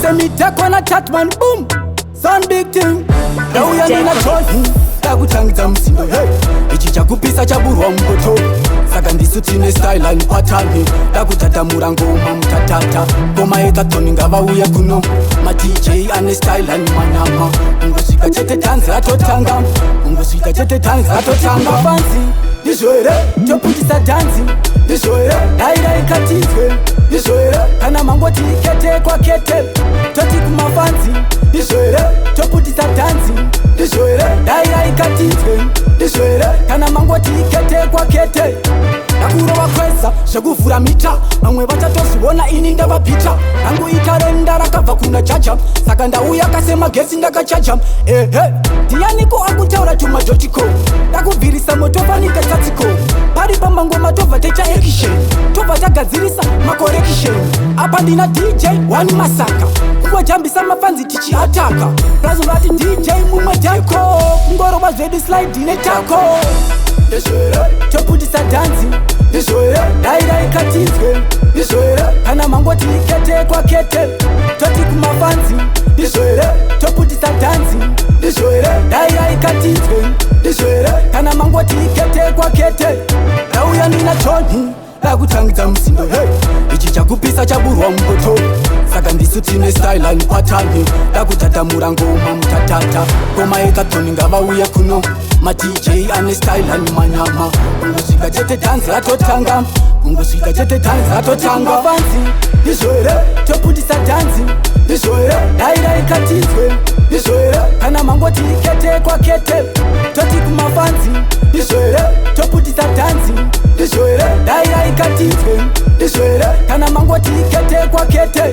say me take one a chat man, boom, son big thing. Now we are in a choice. Takutangidza msindo, hey. Ichi chakupisa chaburwa mboto. Saka ndisutine style and pattern. Takutatamura ngoma mtatata. Ngoma ekatoni ngava uye kuno. Ma DJ ane style and manama. Ungosika chete dance atotanga. Ungosika chete dance atotanga. Fancy, nishoere, choputisa dance. Nishoere, daira ikatizwe. Nishoere, kana mangoti kete kwa kete. Toti kumafancy. Nishoere, choputisa dance. Nishoere, daira ikatizwe. Nishoere, kana mangoti kete kwa kete. Nakuro wakwesa, shagufura mita. Mamwe vatatosuona ini ndavapita. Nangu ikarenda rakava kuna chacha. Saka ndauya kasema gesi ndakachacha. Tianiko akutaura chuma jotiko. Takubvirisa motova nikatatiko. Pari pamangoma tova techa action. Tova tagadzirisa makorektion. Apa ndina DJ wani masaka. Kuwajambisa mafanzi tichi ataka. Plazo vati DJ mumwe jako. Ngoro bazedi slide netako. Nishoere, choputisa dansi. Nishoere, daira ikatizwe. Nishoere, kana mangoti kete kwa kete. Toti kumafanzi. Nishoere, choputisa dansi. Nishoere, daira ikatizwe. Nishoere, kana mangoti kete kwa kete. Nauya nina choni, takutangidza msindo, hey. Ichi chakupisa chaburwa mboto. Saka ndisutine style and pattern. Takutatamura ngoma mtatata. Ngoma ekatoni ngava uye kuno. Ma DJ ane style and manama. Ungosika chete dance atotanga. Ungosika chete dance atotanga. Fancy, nishoere, choputisa dance. Nishoere, daira ikatizwe. Nishoere, kana mangoti kete kwa kete. Toti kumafancy. Nishoere, choputisa dance. Nishoere, daira ikatizwe. Nishoere, kana mangoti kete kwa kete.